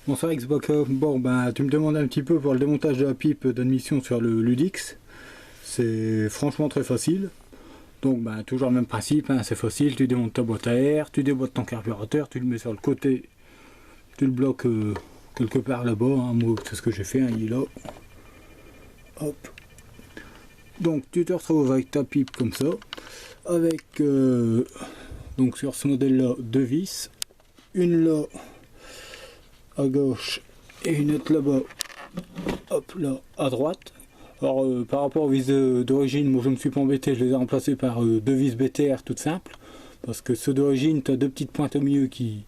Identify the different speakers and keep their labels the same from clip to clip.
Speaker 1: Bonsoir Xbox. Bon ben tu me demandes un petit peu pour le démontage de la pipe d'admission sur le Ludix. C'est franchement très facile. Donc ben toujours le même principe, hein, c'est facile, tu démontes ta boîte à air, tu déboîtes ton carburateur, tu le mets sur le côté, tu le bloques quelque part là-bas, hein, moi c'est ce que j'ai fait, hein, il est là. Hop. Donc tu te retrouves avec ta pipe comme ça, avec donc sur ce modèle là deux vis, une là à gauche et une autre là-bas, hop là à droite. Alors par rapport aux vis d'origine, moi je me suis pas embêté, je les ai remplacées par deux vis BTR toutes simples, parce que ceux d'origine, tu as deux petites pointes au milieu qui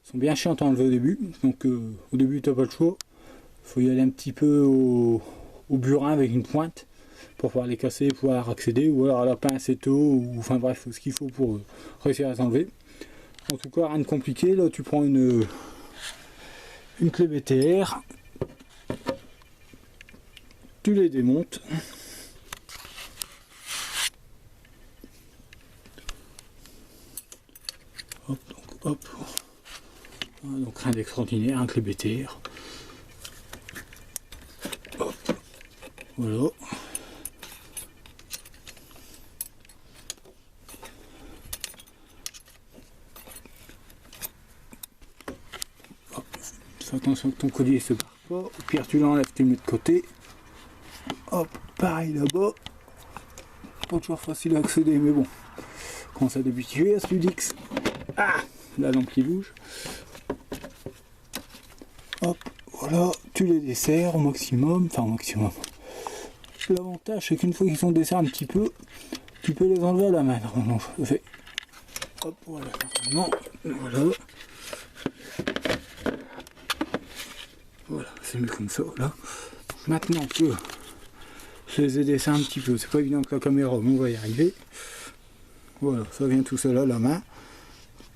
Speaker 1: sont bien chiantes à enlever au début, donc au début tu n'as pas le choix, il faut y aller un petit peu au burin avec une pointe pour pouvoir les casser, pouvoir accéder, ou alors à la pince et tout, ou enfin bref, ce qu'il faut pour réussir à les enlever. En tout cas rien de compliqué, là tu prends une clé BTR, tu les démontes, hop, donc hop, donc rien d'extraordinaire, un clé BTR, hop, voilà, hop, fais attention que ton collier se barre pas, au pire tu l'enlèves, tu le mets de côté, hop, pareil là-bas, pas toujours facile à accéder, mais bon, quand ça d'habituer à ce Ludix. Ah, la lampe qui bouge. Hop, voilà, tu les desserres au maximum, enfin au maximum. L'avantage c'est qu'une fois qu'ils sont desserrés un petit peu, tu peux les enlever à la main. Normalement, je le fais. Hop, voilà, normalement, voilà. Voilà, c'est mieux comme ça, là. Maintenant que je les ai desserrés un petit peu, c'est pas évident que la caméra, mais on va y arriver. Voilà, ça vient tout seul à la main.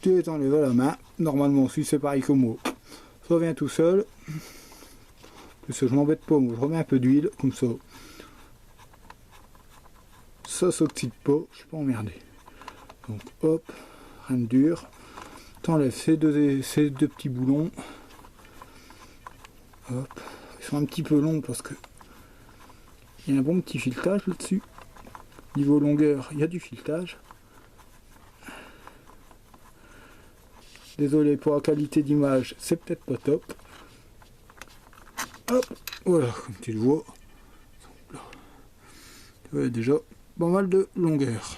Speaker 1: Tu les enlèves à la main. Normalement, si c'est pareil comme moi, ça vient tout seul. Parce que je m'embête pas, moi je remets un peu d'huile, comme ça. Ça s'oxyde pas, je suis pas emmerdé. Donc hop, rien de dur. T'enlèves ces deux petits boulons. Hop, ils sont un petit peu longs parce que il y a un bon petit filetage là-dessus. Niveau longueur, il y a du filetage. Désolé pour la qualité d'image, c'est peut-être pas top. Hop, voilà, comme tu le vois. Tu vois déjà pas mal de longueur.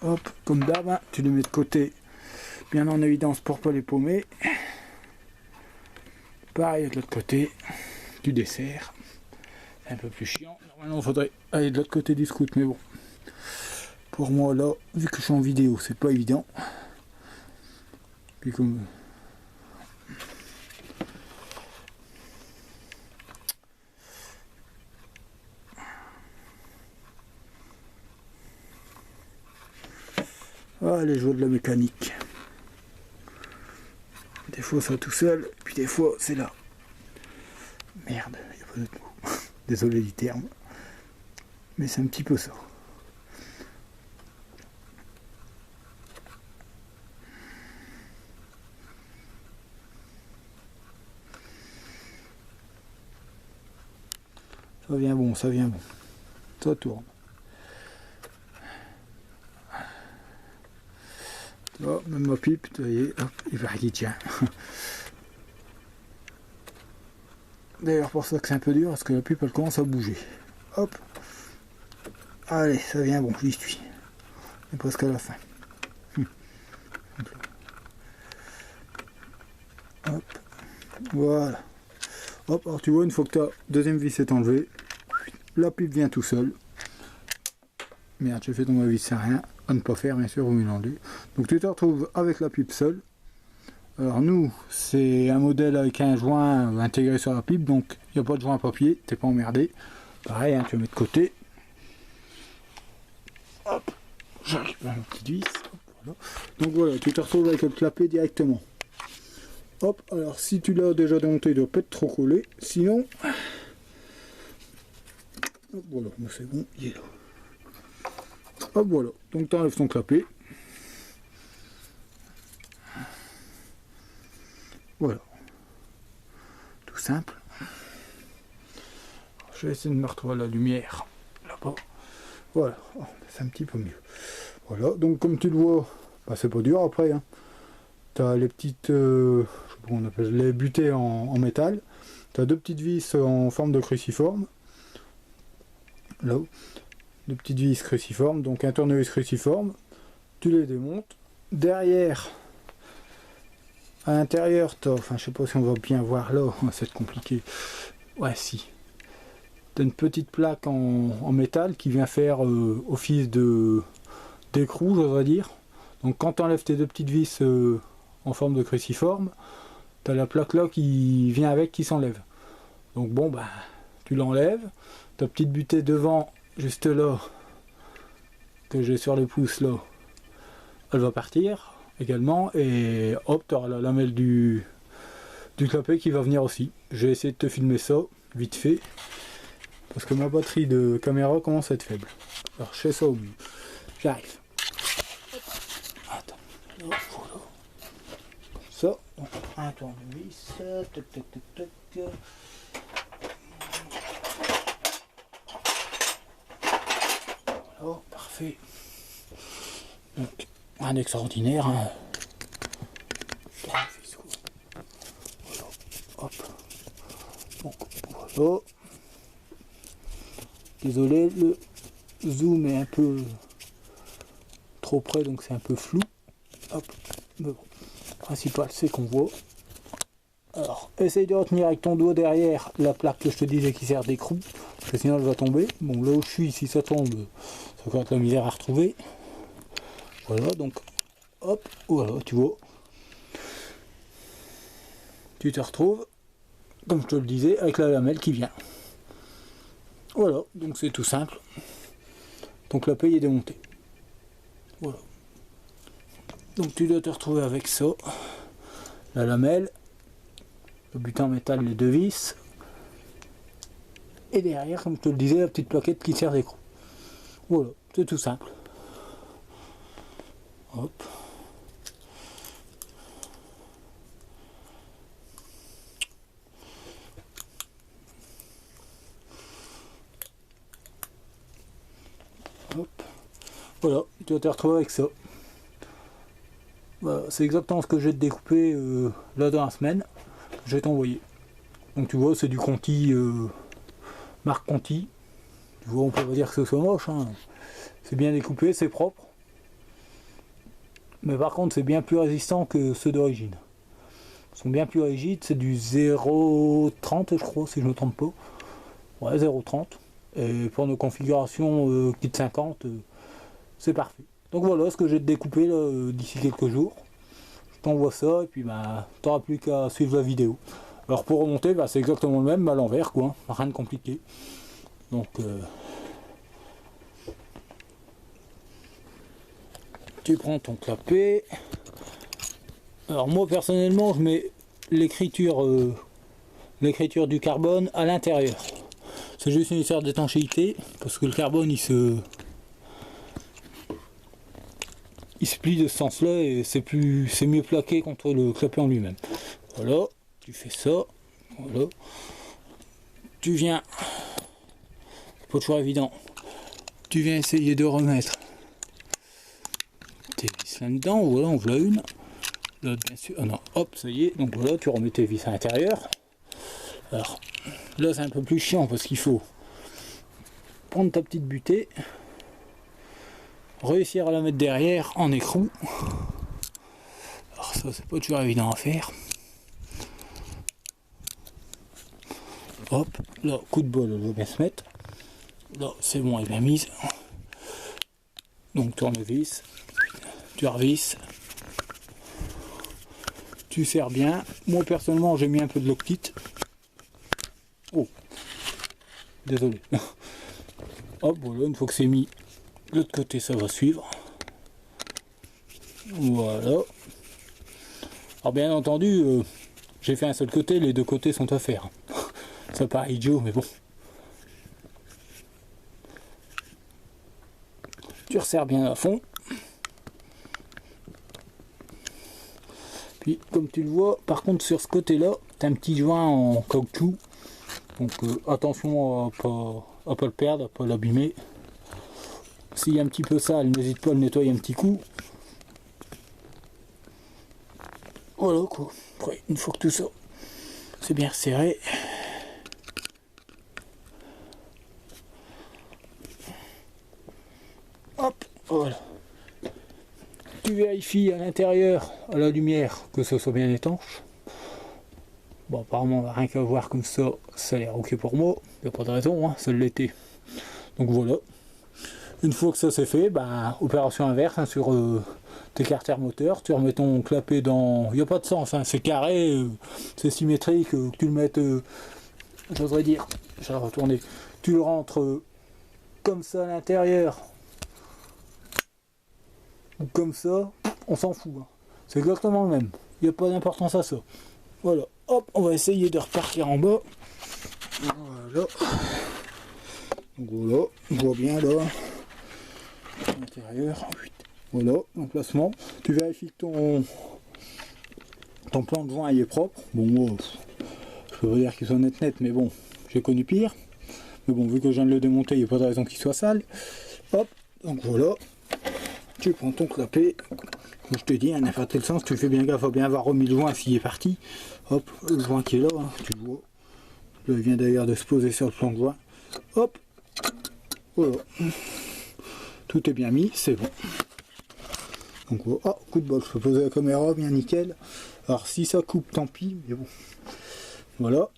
Speaker 1: Hop, comme d'hab, hein, tu les mets de côté, bien en évidence pour pas les paumer. Pareil de l'autre côté, tu desserres. C'est un peu plus chiant. Normalement, il faudrait aller de l'autre côté du scout, mais bon. Pour moi, là, vu que je suis en vidéo, c'est pas évident. Puis comme... Ah, les joueurs de la mécanique. Des fois, ça tout seul, puis des fois, c'est là. Merde, il n'y a pas d'autre mot. Désolé du terme. Mais c'est un petit peu ça. Ça vient bon, ça vient bon. Ça tourne. Oh, même ma pipe, vous voyez, hop, il va qu'il tient. D'ailleurs, pour ça que c'est un peu dur, parce que la pipe, elle commence à bouger. Hop. Allez, ça vient bon, j'y suis. On est presque à la fin. Hop. Voilà. Hop, alors tu vois, une fois que ta deuxième vis est enlevée, la pipe vient tout seul. Merde, j'ai fait tomber la vis, c'est rien. À ne pas faire, bien sûr, vous mélangez. Donc tu te retrouves avec la pipe seule. Alors nous, c'est un modèle avec un joint intégré sur la pipe, donc il n'y a pas de joint à papier, t'es pas emmerdé. Pareil, hein, tu le mets de côté. Hop, j'arrive à la petite vis. Hop, voilà. Donc voilà, tu te retrouves avec le clapet directement. Hop, alors si tu l'as déjà démonté, il doit pas être trop collé. Sinon, hop, voilà, c'est bon, il est là. Hop, voilà, donc tu enlèves ton clapet. Voilà. Tout simple. Je vais essayer de me retrouver la lumière là-bas. Voilà, oh, c'est un petit peu mieux. Voilà, donc comme tu le vois, bah, c'est pas dur après. Hein. Tu as les petites, je sais pas comment on appelle, les butées en métal. Tu as deux petites vis en forme de cruciforme. Là-haut. Deux petites vis cruciformes, donc un tournevis cruciforme. Tu les démontes. Derrière, à l'intérieur, enfin je sais pas si on va bien voir là, c'est compliqué. Ouais, si. Tu as une petite plaque en métal qui vient faire office d'écrou, j'oserais dire. Donc quand tu enlèves tes deux petites vis en forme de cruciforme, tu as la plaque là qui vient avec, qui s'enlève. Donc bon, bah, tu l'enlèves. Ta petite butée devant, juste là, que j'ai sur le pouce là, elle va partir également. Et hop, tu auras la lamelle du clapet qui va venir aussi. Je vais essayer de te filmer ça, vite fait. Parce que ma batterie de caméra commence à être faible. Alors je fais ça au mieux. J'arrive. Attends. Là, voilà. Comme ça. Donc, un tournevis. Tac, tac, tac, tac. Voilà, parfait. Donc, rien d'extraordinaire. Hein. Tournevis, voilà. Hop. Donc, voilà. Désolé, le zoom est un peu trop près, donc c'est un peu flou. Hop, mais bon, le principal c'est qu'on voit. Alors, essaye de retenir avec ton doigt derrière la plaque que je te disais qui sert d'écrou, parce que sinon elle va tomber. Bon, là où je suis, si ça tombe, ça va être la misère à retrouver. Voilà, donc, hop, voilà, tu vois. Tu te retrouves, comme je te le disais, avec la lamelle qui vient. Voilà, donc c'est tout simple. Donc la paille est démontée. Voilà. Donc tu dois te retrouver avec ça. La lamelle, le butin en métal, les deux vis. Et derrière, comme je te le disais, la petite plaquette qui sert d'écrou. Voilà, c'est tout simple. Hop. Hop. Voilà, tu vas te retrouver avec ça. Voilà, c'est exactement ce que je vais te découper là dans la semaine. Je vais t'envoyer. Donc tu vois, c'est du Conti, marque Conti. Tu vois, on peut pas dire que ce soit moche. Hein. C'est bien découpé, c'est propre. Mais par contre, c'est bien plus résistant que ceux d'origine. Ils sont bien plus rigides. C'est du 0,30 je crois, si je ne me trompe pas. Ouais, 0,30. Et pour nos configurations kit 50, c'est parfait. Donc voilà ce que j'ai découpé d'ici quelques jours. Je t'envoie ça et puis bah, tu n'auras plus qu'à suivre la vidéo. Alors pour remonter, bah, c'est exactement le même, mais à l'envers, quoi. Hein. Rien de compliqué. Donc tu prends ton clapet. Alors moi personnellement, je mets l'écriture du carbone à l'intérieur. C'est juste une histoire d'étanchéité, parce que le carbone il se plie de ce sens là et c'est mieux plaqué contre le clapet en lui-même. Voilà, tu fais ça, voilà. Tu viens, c'est pas toujours évident, tu viens essayer de remettre tes vis là-dedans, voilà, on voit une, l'autre bien sûr, ah non, hop, ça y est, donc voilà, tu remets tes vis à l'intérieur. Alors, là c'est un peu plus chiant parce qu'il faut prendre ta petite butée, réussir à la mettre derrière en écrou. Alors ça c'est pas toujours évident à faire. Hop, là coup de bol, elle va bien se mettre. Là c'est bon, elle est bien mise. Donc tournevis, tu revisses, tu serres bien. Moi personnellement j'ai mis un peu de Loctite. Oh, désolé. Hop, voilà, une fois que c'est mis, de l'autre côté ça va suivre. Voilà. Alors bien entendu, j'ai fait un seul côté, les deux côtés sont à faire. Ça paraît idiot, mais bon. Tu resserres bien à fond. Puis comme tu le vois, par contre sur ce côté là, tu as un petit joint en caoutchouc. Donc attention à pas le perdre, à pas l'abîmer. S'il y a un petit peu sale, n'hésite pas à le nettoyer un petit coup. Voilà quoi. Après, une fois que tout ça c'est bien serré, hop, voilà. Tu vérifies à l'intérieur, à la lumière, que ce soit bien étanche. Bon, apparemment, rien qu'à voir comme ça, ça a l'air ok pour moi. Il n'y a pas de raison, hein, ça l'était. Donc voilà. Une fois que ça c'est fait, bah, opération inverse hein, sur tes carters moteurs. Tu remets ton clapet dans. Il n'y a pas de sens, hein, c'est carré, c'est symétrique. Que tu le mettes, j'oserais dire, je vais retourner. Tu le rentres comme ça à l'intérieur. Ou comme ça, on s'en fout. Hein. C'est exactement le même. Il n'y a pas d'importance à ça. Voilà. Hop, on va essayer de repartir en bas. Voilà. Donc voilà, on voit bien là. À l'intérieur. Voilà, l'emplacement. Tu vérifies que ton plan de joint il est propre. Bon, moi, je peux pas dire qu'il soit net, mais bon, j'ai connu pire. Mais bon, vu que je viens de le démonter, il n'y a pas de raison qu'il soit sale. Hop, donc voilà. Tu prends ton clapet. Comme je te dis, à n'importe quel sens, tu fais bien gaffe à bien avoir remis le joint s'il est parti. Hop, le joint qui est là, hein, tu le vois. Là, il vient d'ailleurs de se poser sur le plan de joint. Hop, voilà. Tout est bien mis, c'est bon. Donc voilà. Oh, coup de bol, je peux poser la caméra, bien nickel. Alors si ça coupe, tant pis, mais bon. Voilà.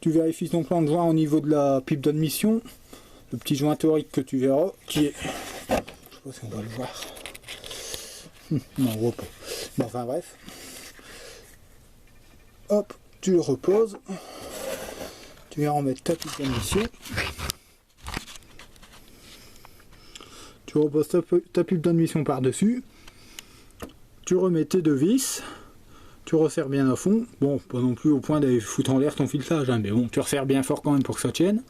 Speaker 1: Tu vérifies ton plan de joint au niveau de la pipe d'admission. Le petit joint théorique que tu verras, qui est... Je sais pas si on va le voir. Non, on voit pas. Bon, enfin bref. Hop, tu le reposes. Tu viens remettre ta pipe d'admission. Tu reposes ta pipe d'admission par-dessus. Tu remets tes deux vis. Tu resserres bien à fond. Bon, pas non plus au point d'aller foutre en l'air ton filetage, hein, mais bon, tu resserres bien fort quand même pour que ça tienne.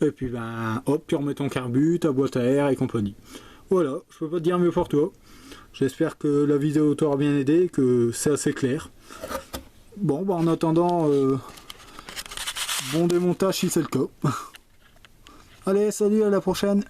Speaker 1: Et puis ben, hop, tu remets ton carbu, ta boîte à air et compagnie. Voilà, je peux pas te dire mieux pour toi. J'espère que la vidéo t'aura bien aidé, que c'est assez clair. Bon, bah en attendant, bon démontage si c'est le cas. Allez, salut, à la prochaine.